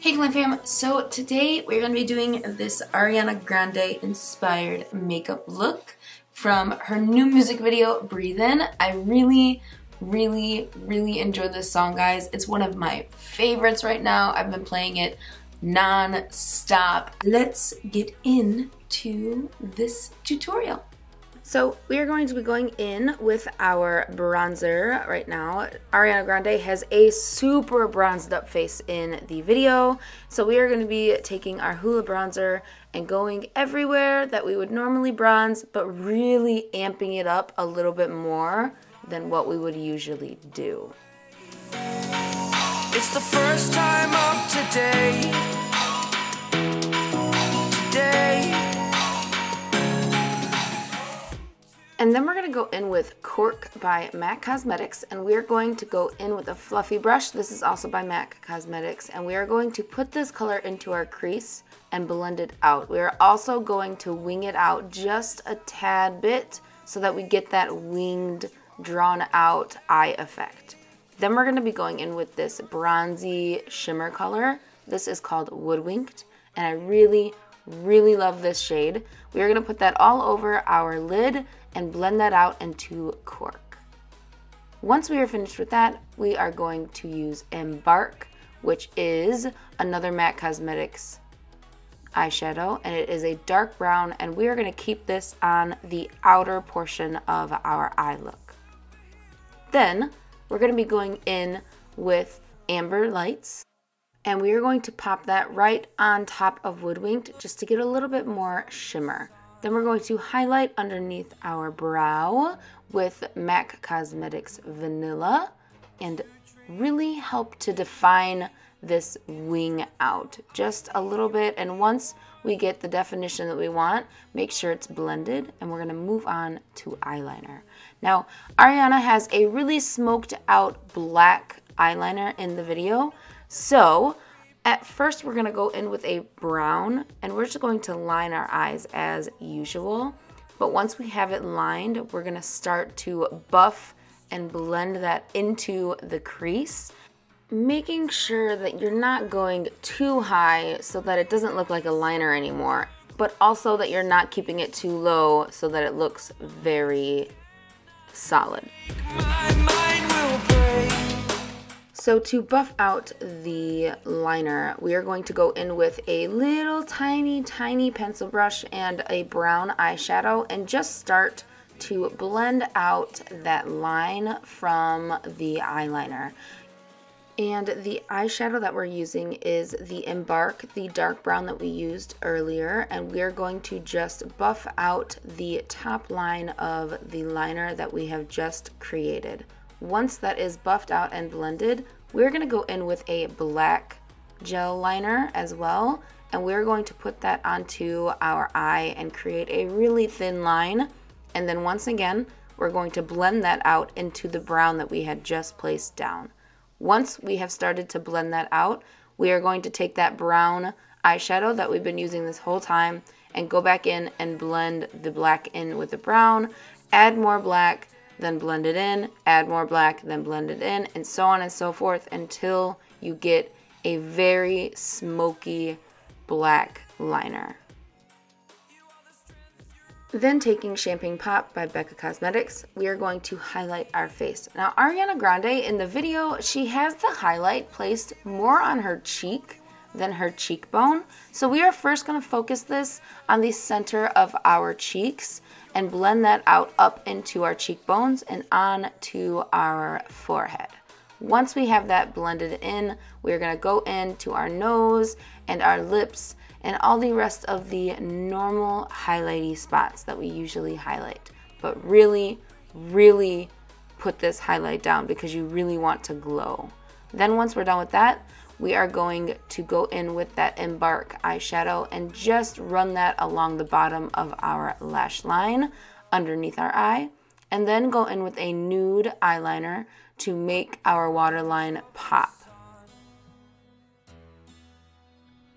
Hey Glam Fam, so today we're going to be doing this Ariana Grande inspired makeup look from her new music video, Breathin. I really enjoyed this song, guys. It's one of my favorites right now. I've been playing it non-stop. Let's get into this tutorial. So we are going to be going in with our bronzer right now. Ariana Grande has a super bronzed up face in the video. So we are going to be taking our Hoola bronzer and going everywhere that we would normally bronze, but really amping it up a little bit more than what we would usually do. It's the first time of today. And then we're going to go in with Cork by MAC Cosmetics, and we're going to go in with a fluffy brush. This is also by MAC Cosmetics, and we are going to put this color into our crease and blend it out. We are also going to wing it out just a tad bit so that we get that winged, drawn out eye effect. Then we're going to be going in with this bronzy shimmer color. This is called Woodwinked, and I really love this shade. We are going to put that all over our lid and blend that out into Cork. Once we are finished with that, we are going to use Embark, which is another MAC Cosmetics eyeshadow, and it is a dark brown, and we are going to keep this on the outer portion of our eye look. Then we're going to be going in with Amber Lights, and we are going to pop that right on top of Woodwinked just to get a little bit more shimmer. Then we're going to highlight underneath our brow with MAC Cosmetics Vanilla and really help to define this wing out just a little bit. And once we get the definition that we want, make sure it's blended, and we're going to move on to eyeliner. Now, Ariana has a really smoked out black eyeliner in the video, so at first, we're going to go in with a brown, and we're just going to line our eyes as usual. But once we have it lined, we're going to start to buff and blend that into the crease, making sure that you're not going too high so that it doesn't look like a liner anymore, but also that you're not keeping it too low so that it looks very solid. So to buff out the liner, we are going to go in with a little tiny pencil brush and a brown eyeshadow and just start to blend out that line from the eyeliner. And the eyeshadow that we're using is the Embark, the dark brown that we used earlier, and we're going to just buff out the top line of the liner that we have just created. Once that is buffed out and blended, we're going to go in with a black gel liner as well, and we're going to put that onto our eye and create a really thin line. And then once again, we're going to blend that out into the brown that we had just placed down. Once we have started to blend that out, we are going to take that brown eyeshadow that we've been using this whole time and go back in and blend the black in with the brown, add more black, then blend it in, add more black, then blend it in, and so on and so forth until you get a very smoky black liner. Then taking Champagne Pop by Becca Cosmetics, we are going to highlight our face. Now, Ariana Grande, in the video, she has the highlight placed more on her cheek than her cheekbone. So we are first going to focus this on the center of our cheeks and blend that out up into our cheekbones and on to our forehead. Once we have that blended in, we're going to go into our nose and our lips and all the rest of the normal highlighty spots that we usually highlight. But really put this highlight down because you really want to glow. Then once we're done with that, we are going to go in with that Embark eyeshadow and just run that along the bottom of our lash line underneath our eye, and then go in with a nude eyeliner to make our waterline pop.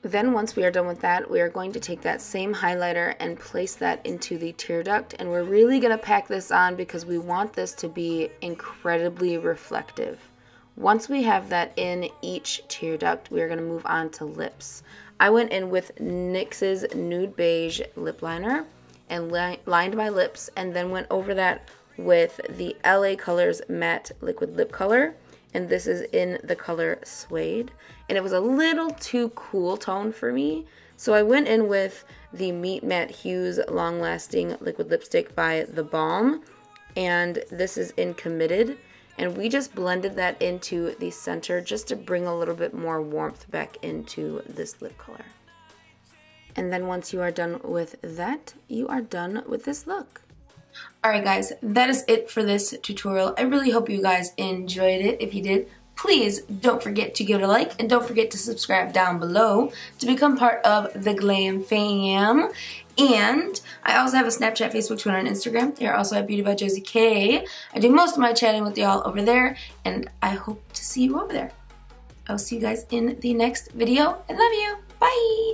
Then once we are done with that, we are going to take that same highlighter and place that into the tear duct, and we're really going to pack this on because we want this to be incredibly reflective. Once we have that in each tear duct, we're going to move on to lips. I went in with NYX's Nude Beige lip liner and lined my lips, and then went over that with the LA Colors Matte Liquid Lip Color, and this is in the color Suede. And it was a little too cool tone for me, so I went in with the Meet Matte Hues Long Lasting Liquid Lipstick by The Balm, and this is in Committed. And we just blended that into the center just to bring a little bit more warmth back into this lip color. And then once you are done with that, you are done with this look. Alright guys, that is it for this tutorial. I really hope you guys enjoyed it. If you did, please don't forget to give it a like, and don't forget to subscribe down below to become part of the Glam fam. And I also have a Snapchat, Facebook, Twitter, and Instagram. They are also at Beautybyjosiek. I do most of my chatting with y'all over there, and I hope to see you over there. I'll see you guys in the next video. I love you. Bye!